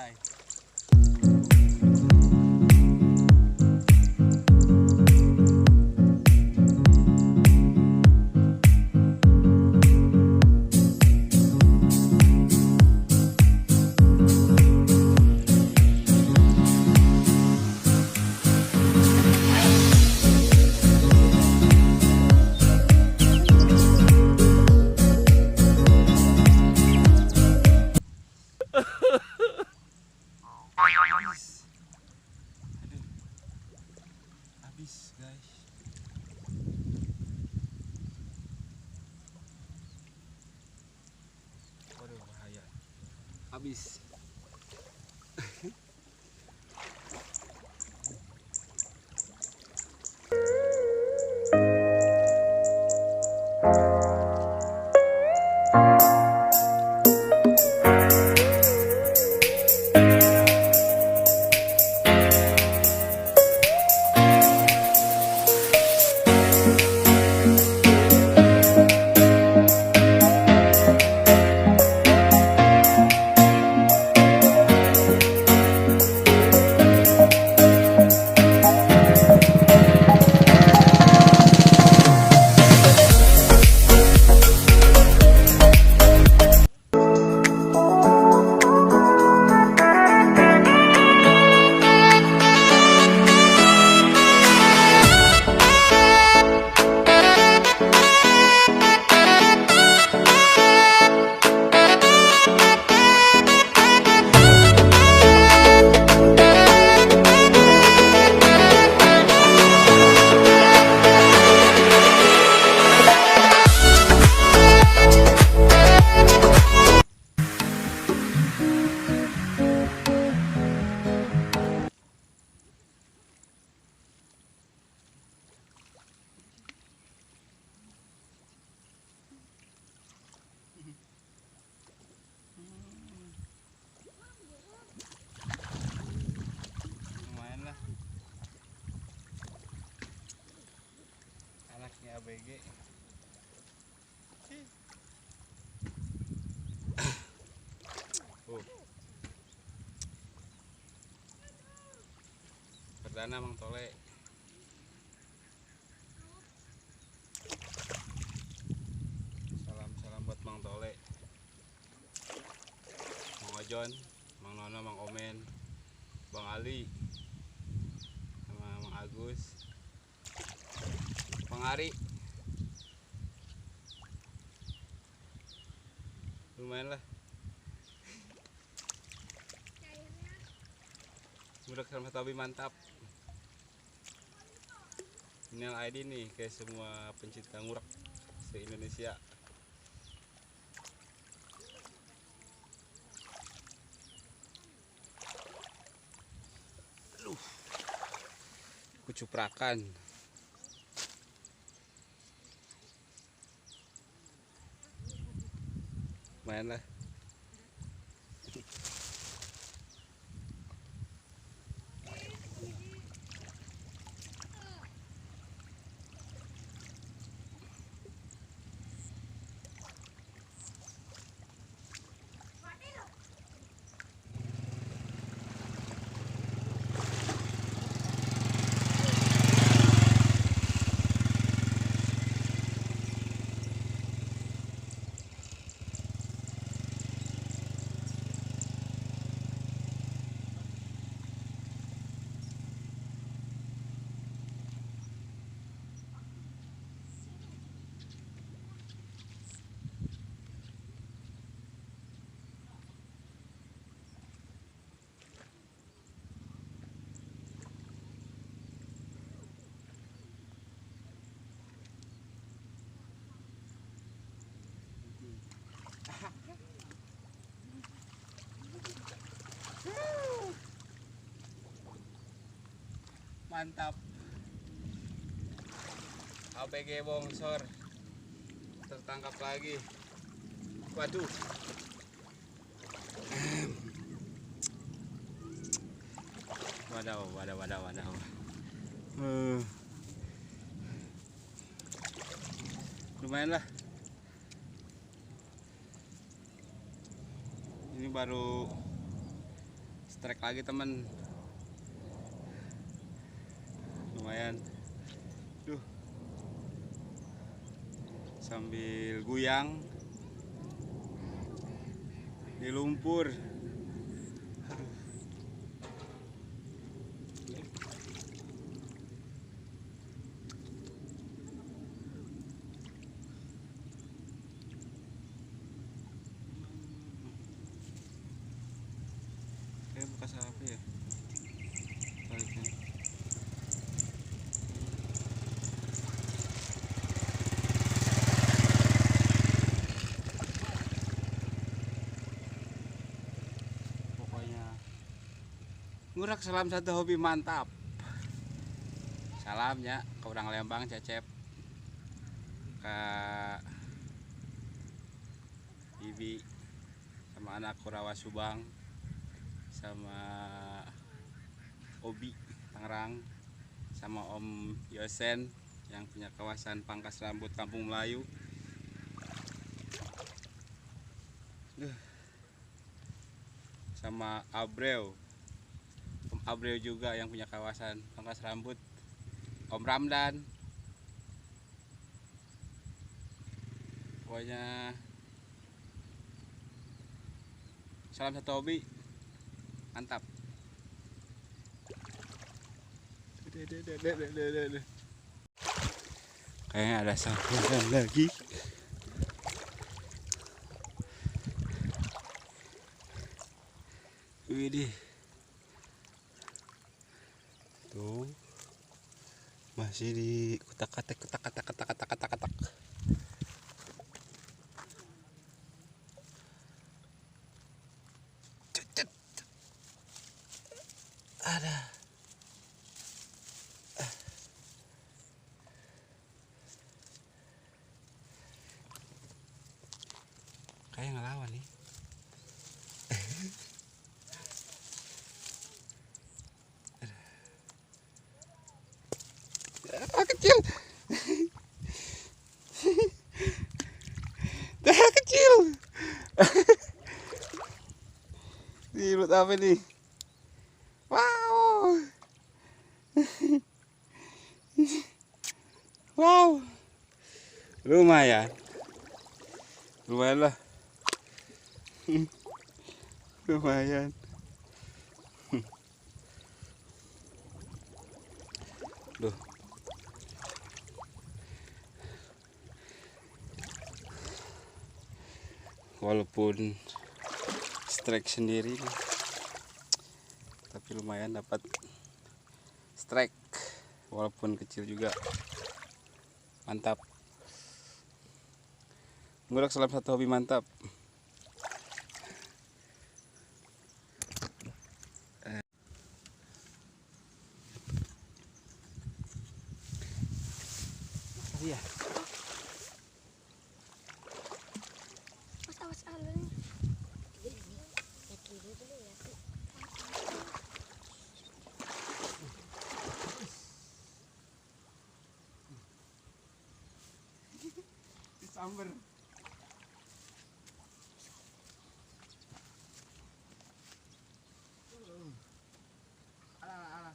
selesai. Habis guys. Waduh bahaya. Habis. Anaknya ABG. Perdana Mang Tole. Salam buat Mang Tole, Mang Ojon, Mang Nono, Mang Omen, Bang Ali, sama Mang Agus, Bang Ari. Lumayan lah. Udah sama Tobi mantap. Minal ID nih ke semua pencinta ngurak se-Indonesia. Kucuprakan. Main lah. Mantap. APG bongsor tertangkap lagi. Waduh. Wadaw. Lumayan lah. Ini baru Strike lagi teman. Lumayan. Duh. Sambil guyang di lumpur. Bekas apa ya? Tariknya. Pokoknya ngurak salam satu hobi mantap. Salamnya ke orang Lembang Cecep, Kak Bibi, sama anak Kurawa Subang, sama Obi Tangerang, sama Om Yosen yang punya kawasan pangkas rambut Kampung Melayu. Sama Abreu, Om Abreu juga yang punya kawasan pangkas rambut. Om Ramdan. Pokoknya salam satu hobi mantap. Kayaknya ada saluran lagi. Widih. Tuh. Masih di kutak-katak. Cet. Ada. Kayak ngelawan nih. Kecil. Kecil. Silut apa nih? Wow. Wow. Lumayan lah. Lumayan. Duh. Walaupun strike sendiri nih, tapi lumayan dapat strike walaupun kecil juga. Mantap. Ngurak salam satu hobi mantap. Iya. Samber. Alah.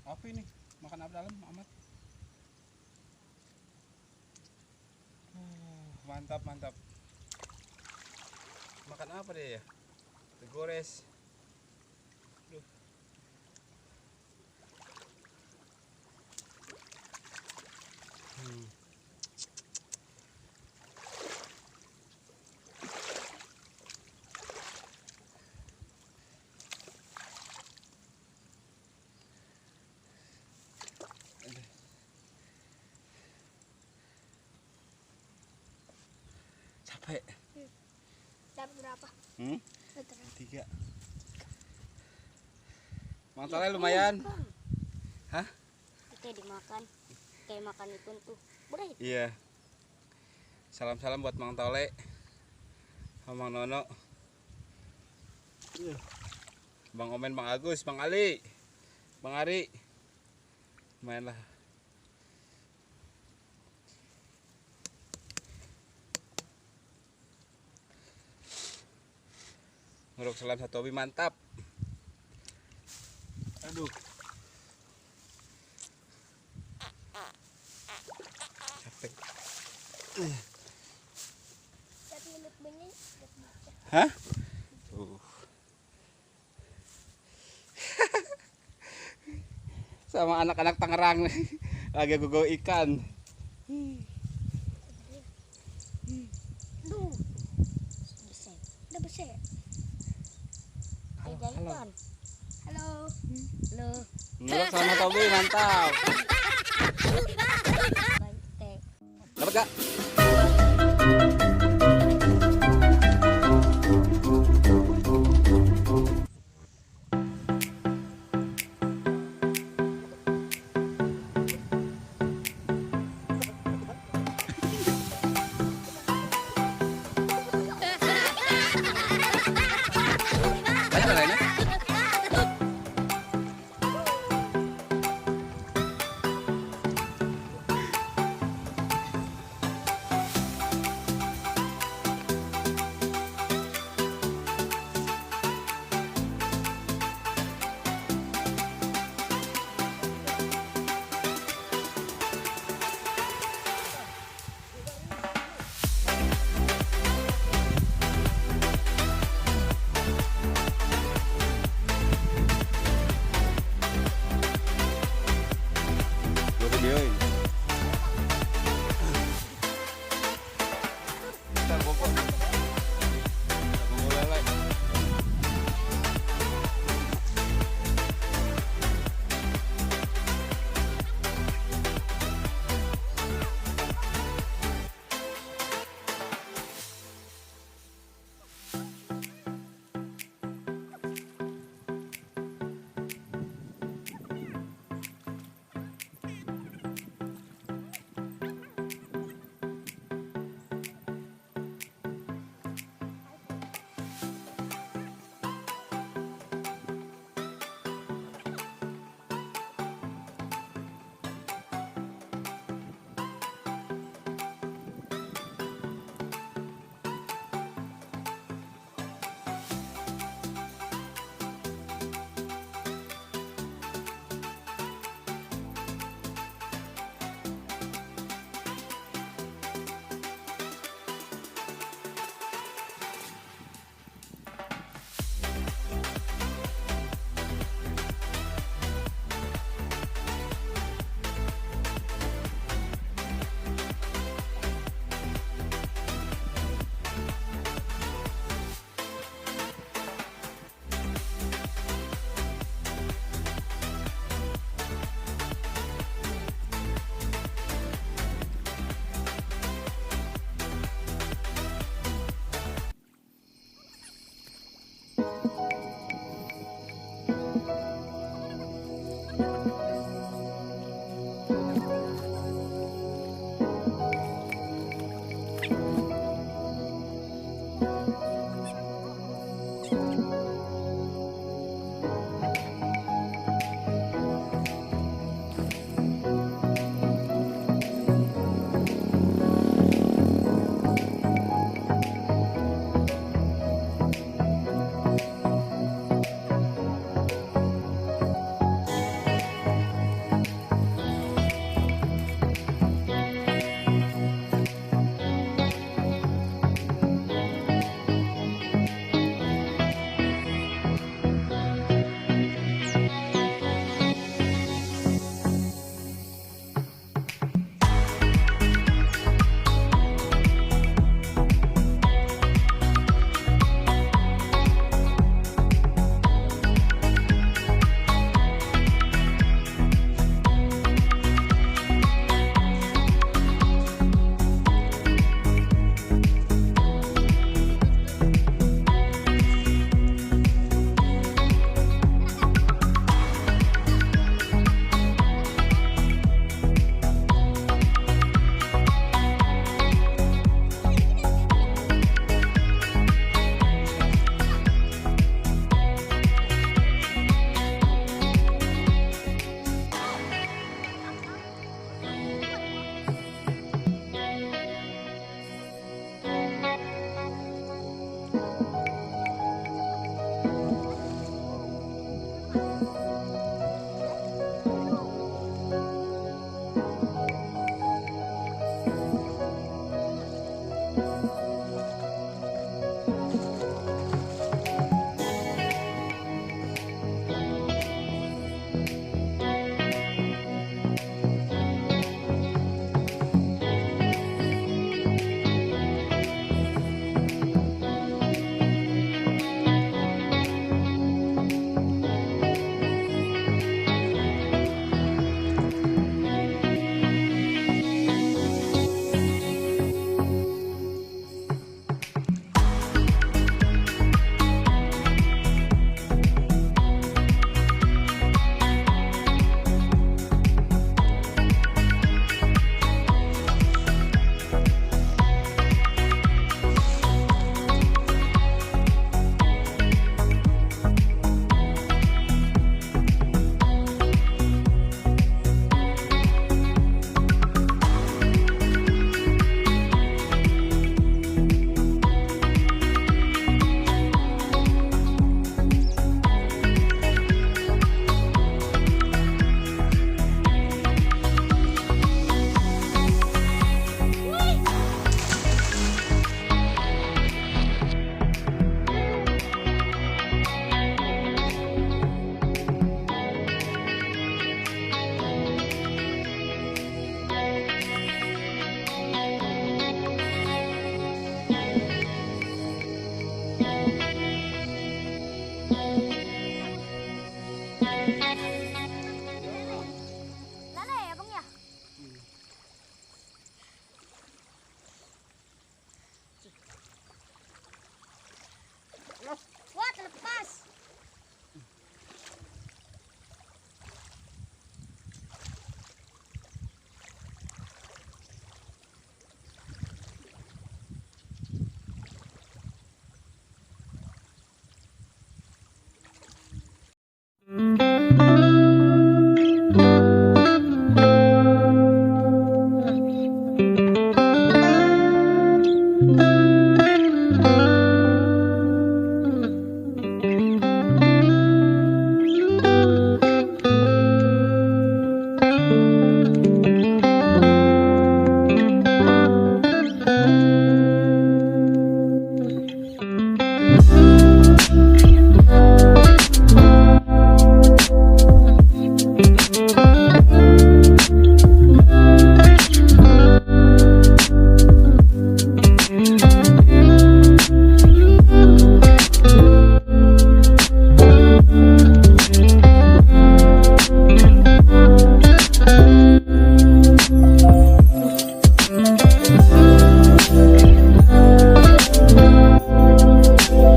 Apa ini? Makan apa dalam amat? Mantap. Makan apa deh ya? Tegores. Capek. Dapat berapa? 3. Mantalnya lumayan. Hah? Oke, dimakan. kayak makan ikan tuh. Udah itu. Iya. Salam-salam buat Mang Tole, sama Mang Nono, Bang Omen, Bang Agus, Bang Ali, Bang Ari. Main lah. Ngeruk selam satu hobi mantap. Aduh. Capek. Tapi menurut banyak. Hah? Sama anak-anak Tangerang nih. Lagi gugu ikan. Duh. Besar. Udah besar. Halo, Halo. halo. Halo. Halo. Ngeruk sama Tobi mantap. Baik. Dapat gak?